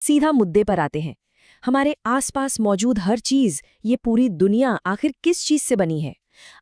सीधा मुद्दे पर आते हैं। हमारे आसपास मौजूद हर चीज, ये पूरी दुनिया आखिर किस चीज से बनी है?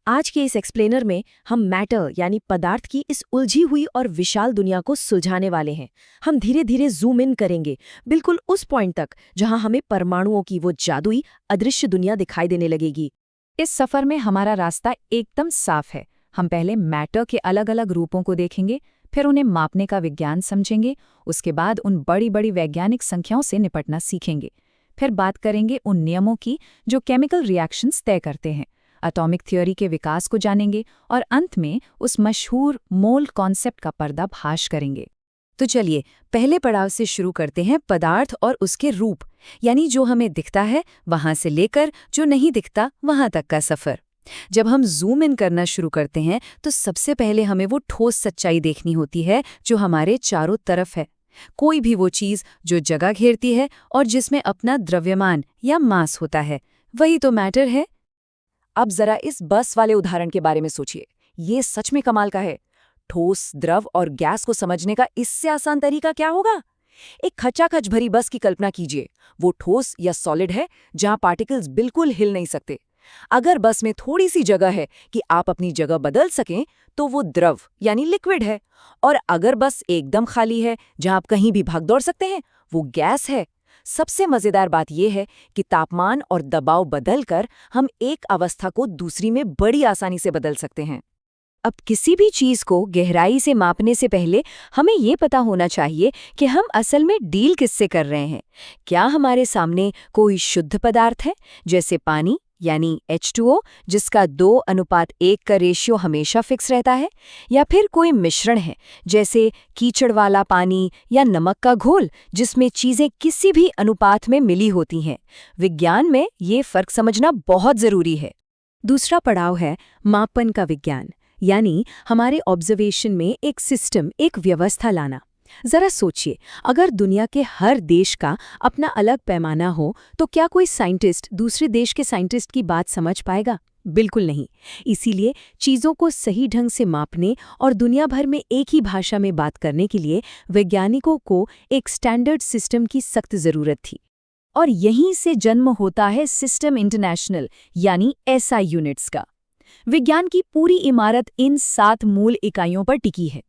आज के इस एक्सप्लेनर में हम मैटर यानी पदार्थ की इस उलझी हुई और विशाल दुनिया को सुलझाने वाले हैं। हम धीरे धीरे जूम इन करेंगे, बिल्कुल उस पॉइंट तक जहां हमें परमाणुओं की वो जादुई अदृश्य दुनिया दिखाई देने लगेगी। इस सफर में हमारा रास्ता एकदम साफ है। हम पहले मैटर के अलग अलग रूपों को देखेंगे, फिर उन्हें मापने का विज्ञान समझेंगे, उसके बाद उन बड़ी बड़ी वैज्ञानिक संख्याओं से निपटना सीखेंगे। फिर बात करेंगे उन नियमों की जो केमिकल रिएक्शंस तय करते हैं, एटॉमिक थ्योरी के विकास को जानेंगे और अंत में उस मशहूर मोल कॉन्सेप्ट का पर्दाफाश करेंगे। तो चलिए पहले पड़ाव से शुरू करते हैं, पदार्थ और उसके रूप, यानी जो हमें दिखता है वहां से लेकर जो नहीं दिखता वहां तक का सफर। जब हम जूम इन करना शुरू करते हैं तो सबसे पहले हमें वो ठोस सच्चाई देखनी होती है जो हमारे चारों तरफ है। कोई भी वो चीज जो जगह घेरती है और जिसमें अपना द्रव्यमान या मास होता है, वही तो मैटर है। अब जरा इस बस वाले उदाहरण के बारे में सोचिए, ये सच में कमाल का है। ठोस, द्रव और गैस को समझने का इससे आसान तरीका क्या होगा? एक खचाखच भरी बस की कल्पना कीजिए। वो ठोस या सॉलिड है जहां पार्टिकल्स बिल्कुल हिल नहीं सकते। अगर बस में थोड़ी सी जगह है कि आप अपनी जगह बदल सकें तो वो द्रव यानी लिक्विड है, और अगर बस एकदम खाली है जहां आप कहीं भी भाग दौड़ सकते हैं, वो गैस है। सबसे मजेदार बात यह है कि तापमान और दबाव बदलकर हम एक अवस्था को दूसरी में बड़ी आसानी से बदल सकते हैं। अब किसी भी चीज को गहराई से मापने से पहले हमें ये पता होना चाहिए कि हम असल में डील किससे कर रहे हैं। क्या हमारे सामने कोई शुद्ध पदार्थ है, जैसे पानी यानी H2O, जिसका 2:1 का रेशियो हमेशा फिक्स रहता है, या फिर कोई मिश्रण है जैसे कीचड़ वाला पानी या नमक का घोल, जिसमें चीजें किसी भी अनुपात में मिली होती हैं। विज्ञान में ये फर्क समझना बहुत जरूरी है। दूसरा पड़ाव है मापन का विज्ञान, यानी हमारे ऑब्जर्वेशन में एक सिस्टम, एक व्यवस्था लाना। जरा सोचिए, अगर दुनिया के हर देश का अपना अलग पैमाना हो तो क्या कोई साइंटिस्ट दूसरे देश के साइंटिस्ट की बात समझ पाएगा? बिल्कुल नहीं। इसीलिए चीज़ों को सही ढंग से मापने और दुनिया भर में एक ही भाषा में बात करने के लिए वैज्ञानिकों को एक स्टैंडर्ड सिस्टम की सख्त ज़रूरत थी। और यहीं से जन्म होता है सिस्टम इंटरनेशनल यानी SI यूनिट्स का। विज्ञान की पूरी इमारत इन 7 मूल इकाइयों पर टिकी है।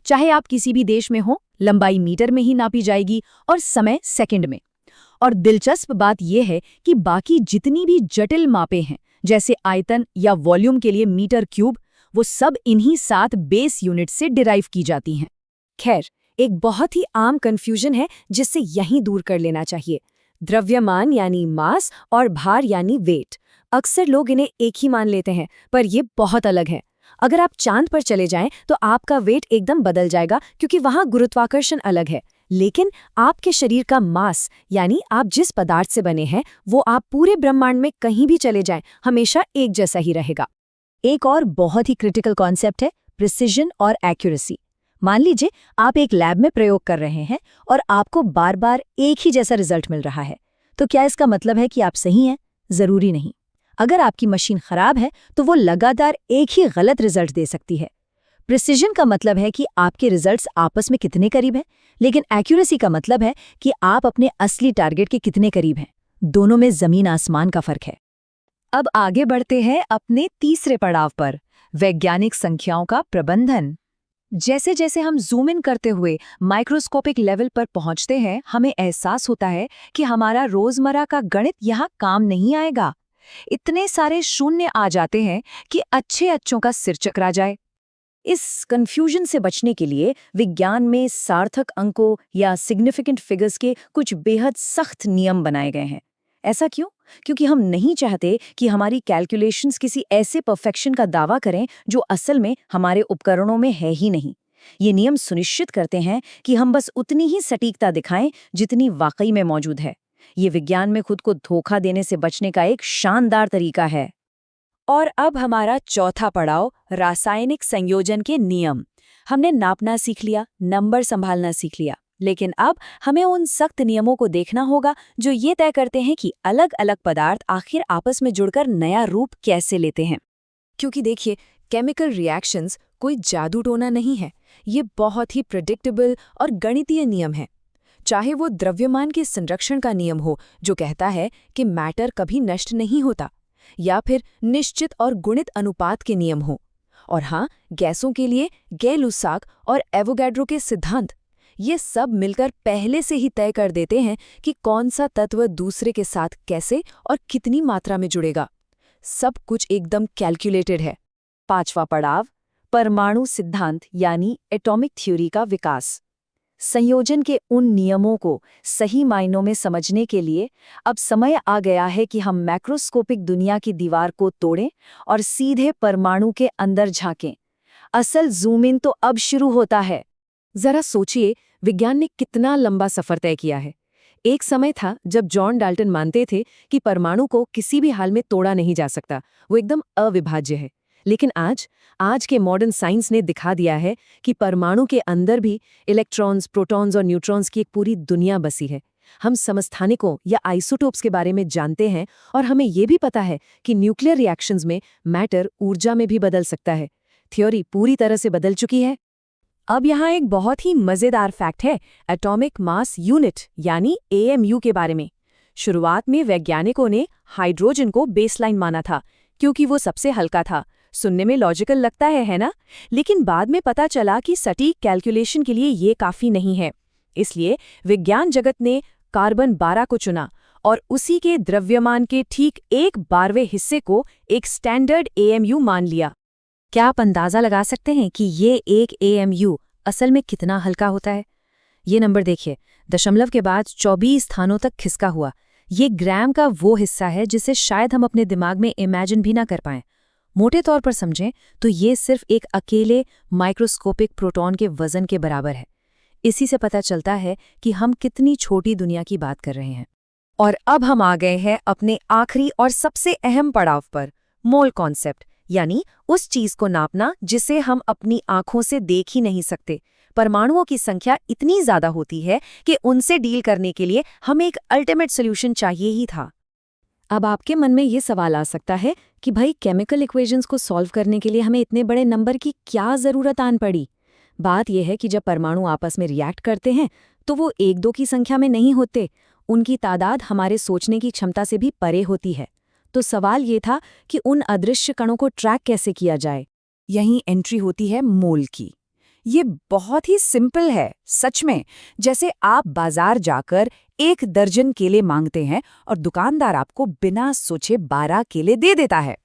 चाहे आप किसी भी देश में हो, लंबाई मीटर में ही नापी जाएगी और समय सेकंड में। और दिलचस्प बात यह है कि बाकी जितनी भी जटिल मापें हैं, जैसे आयतन या वॉल्यूम के लिए मीटर क्यूब, वो सब इन्हीं 7 बेस यूनिट से डिराइव की जाती हैं। खैर, एक बहुत ही आम कन्फ्यूजन है जिससे यहीं दूर कर लेना चाहिए। द्रव्यमान यानी मास और भार यानी वेट। अक्सर लोग इन्हें एक ही मान लेते हैं, पर ये बहुत अलग है। अगर आप चांद पर चले जाएं तो आपका वेट एकदम बदल जाएगा, क्योंकि वहां गुरुत्वाकर्षण अलग है। लेकिन आपके शरीर का मास, यानी आप जिस पदार्थ से बने हैं, वो आप पूरे ब्रह्मांड में कहीं भी चले जाएं, हमेशा एक जैसा ही रहेगा। एक और बहुत ही क्रिटिकल कॉन्सेप्ट है प्रिसिजन और एक्यूरेसी। मान लीजिए आप एक लैब में प्रयोग कर रहे हैं और आपको बार बार एक ही जैसा रिजल्ट मिल रहा है, तो क्या इसका मतलब है कि आप सही हैं? जरूरी नहीं। अगर आपकी मशीन खराब है तो वो लगातार एक ही गलत रिजल्ट दे सकती है। प्रिसिजन का मतलब है कि आपके रिजल्ट्स आपस में कितने करीब हैं, लेकिन एक्यूरेसी का मतलब है कि आप अपने असली टारगेट के कितने करीब हैं। दोनों में जमीन आसमान का फर्क है। अब आगे बढ़ते हैं अपने तीसरे पड़ाव पर, वैज्ञानिक संख्याओं का प्रबंधन। जैसे जैसे हम जूम इन करते हुए माइक्रोस्कोपिक लेवल पर पहुंचते हैं, हमें एहसास होता है कि हमारा रोजमर्रा का गणित यहाँ काम नहीं आएगा। इतने सारे शून्य आ जाते हैं कि अच्छों का सिर चकरा जाए। इस कंफ्यूजन से बचने के लिए विज्ञान में सार्थक अंकों या सिग्निफिकेंट फिगर्स के कुछ बेहद सख्त नियम बनाए गए हैं। ऐसा क्यों? क्योंकि हम नहीं चाहते कि हमारी कैलकुलेशंस किसी ऐसे परफेक्शन का दावा करें जो असल में हमारे उपकरणों में है ही नहीं। ये नियम सुनिश्चित करते हैं कि हम बस उतनी ही सटीकता दिखाएं जितनी वाकई में मौजूद है। ये विज्ञान में खुद को धोखा देने से बचने का एक शानदार तरीका है। और अब हमारा चौथा पड़ाव, रासायनिक संयोजन के नियम। हमने नापना सीख लिया, नंबर संभालना सीख लिया, लेकिन अब हमें उन सख्त नियमों को देखना होगा जो ये तय करते हैं कि अलग अलग पदार्थ आखिर आपस में जुड़कर नया रूप कैसे लेते हैं। क्योंकि देखिए, केमिकल रिएक्शंस कोई जादू टोना नहीं है, ये बहुत ही प्रेडिक्टेबल और गणितीय नियम है। चाहे वो द्रव्यमान के संरक्षण का नियम हो जो कहता है कि मैटर कभी नष्ट नहीं होता, या फिर निश्चित और गुणित अनुपात के नियम हो, और हाँ, गैसों के लिए गै-लुसाक और एवोगैड्रो के सिद्धांत, ये सब मिलकर पहले से ही तय कर देते हैं कि कौन सा तत्व दूसरे के साथ कैसे और कितनी मात्रा में जुड़ेगा। सब कुछ एकदम कैलकुलेटेड है। 5वां पड़ाव, परमाणु सिद्धांत यानी एटॉमिक थ्योरी का विकास। संयोजन के उन नियमों को सही मायनों में समझने के लिए अब समय आ गया है कि हम मैक्रोस्कोपिक दुनिया की दीवार को तोड़ें और सीधे परमाणु के अंदर झांकें। असल जूम इन तो अब शुरू होता है। जरा सोचिए, विज्ञान ने कितना लंबा सफर तय किया है। एक समय था जब जॉन डाल्टन मानते थे कि परमाणु को किसी भी हाल में तोड़ा नहीं जा सकता, वो एकदम अविभाज्य है। लेकिन आज के मॉडर्न साइंस ने दिखा दिया है कि परमाणु के अंदर भी इलेक्ट्रॉन्स, प्रोटॉन्स और न्यूट्रॉन्स की एक पूरी दुनिया बसी है। हम समस्थानिकों या आइसोटोप्स के बारे में जानते हैं, और हमें ये भी पता है कि न्यूक्लियर रिएक्शंस में मैटर ऊर्जा में भी बदल सकता है। थ्योरी पूरी तरह से बदल चुकी है। अब यहाँ एक बहुत ही मज़ेदार फैक्ट है एटॉमिक मास यूनिट यानी AMU के बारे में। शुरुआत में वैज्ञानिकों ने हाइड्रोजन को बेसलाइन माना था क्योंकि वो सबसे हल्का था। सुनने में लॉजिकल लगता है ना? लेकिन बाद में पता चला कि सटीक कैलकुलेशन के लिए ये काफ़ी नहीं है। इसलिए विज्ञान जगत ने कार्बन 12 को चुना और उसी के द्रव्यमान के ठीक 1/12वें हिस्से को एक स्टैंडर्ड AMU मान लिया। क्या आप अंदाज़ा लगा सकते हैं कि ये एक AMU असल में कितना हल्का होता है? ये नंबर देखिए, दशमलव के बाद 24 स्थानों तक खिसका हुआ। ये ग्राम का वो हिस्सा है जिसे शायद हम अपने दिमाग में इमेजिन भी ना कर पाएं। मोटे तौर पर समझें तो ये सिर्फ एक अकेले माइक्रोस्कोपिक प्रोटॉन के वजन के बराबर है। इसी से पता चलता है कि हम कितनी छोटी दुनिया की बात कर रहे हैं। और अब हम आ गए हैं अपने आखिरी और सबसे अहम पड़ाव पर, मोल कॉन्सेप्ट, यानी उस चीज को नापना जिसे हम अपनी आंखों से देख ही नहीं सकते। परमाणुओं की संख्या इतनी ज्यादा होती है कि उनसे डील करने के लिए हमें एक अल्टीमेट सोल्यूशन चाहिए ही था। अब आपके मन में ये सवाल आ सकता है कि भाई केमिकल इक्वेशंस को सॉल्व करने के लिए हमें इतने बड़े नंबर की क्या ज़रूरत आन पड़ी? बात यह है कि जब परमाणु आपस में रिएक्ट करते हैं तो वो 1-2 की संख्या में नहीं होते, उनकी तादाद हमारे सोचने की क्षमता से भी परे होती है। तो सवाल ये था कि उन अदृश्य कणों को ट्रैक कैसे किया जाए। यहीं एंट्री होती है मोल की। ये बहुत ही सिंपल है, सच में। जैसे आप बाजार जाकर 1 दर्जन केले मांगते हैं और दुकानदार आपको बिना सोचे 12 केले दे देता है।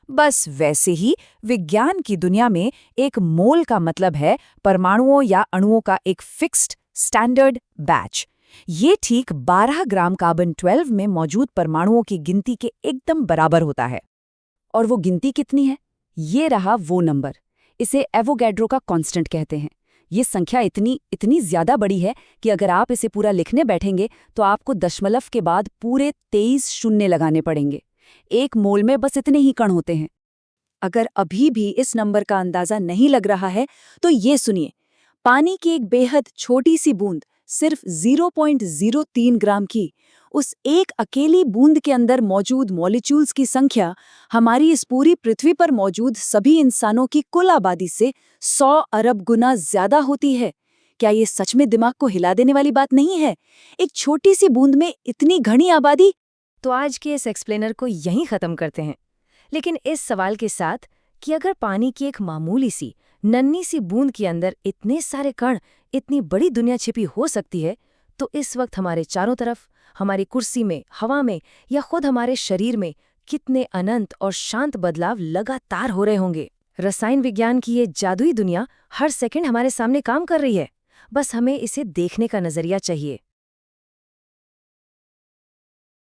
बस वैसे ही विज्ञान की दुनिया में एक मोल का मतलब है परमाणुओं या अणुओं का एक फिक्स्ड स्टैंडर्ड बैच। ये ठीक 12 ग्राम कार्बन 12 में मौजूद परमाणुओं की गिनती के एकदम बराबर होता है। और वो गिनती कितनी है? ये रहा वो नंबर। इसे एवोगैड्रो का कांस्टेंट कहते हैं। ये संख्या इतनी ज्यादा बड़ी है कि अगर आप इसे पूरा लिखने बैठेंगे तो आपको दशमलव के बाद पूरे 23 शून्य लगाने पड़ेंगे। 1 मोल में बस इतने ही कण होते हैं। अगर अभी भी इस नंबर का अंदाजा नहीं लग रहा है तो ये सुनिए, पानी की एक बेहद छोटी सी बूंद, सिर्फ 0.03 ग्राम की, उस एक अकेली बूंद के अंदर मौजूद मॉलिक्यूल्स की संख्या हमारी इस पूरी पृथ्वी पर मौजूद सभी इंसानों की कुल आबादी से 100 अरब गुना ज्यादा होती है। क्या ये सच में दिमाग को हिला देने वाली बात नहीं है? एक छोटी सी बूंद में इतनी घनी आबादी। तो आज के इस एक्सप्लेनर को यहीं खत्म करते हैं, लेकिन इस सवाल के साथ कि अगर पानी की एक मामूली सी नन्ही सी बूंद के अंदर इतने सारे कण, इतनी बड़ी दुनिया छिपी हो सकती है, तो इस वक्त हमारे चारों तरफ, हमारी कुर्सी में, हवा में या खुद हमारे शरीर में कितने अनंत और शांत बदलाव लगातार हो रहे होंगे। रसायन विज्ञान की ये जादुई दुनिया हर सेकंड हमारे सामने काम कर रही है। बस हमें इसे देखने का नजरिया चाहिए।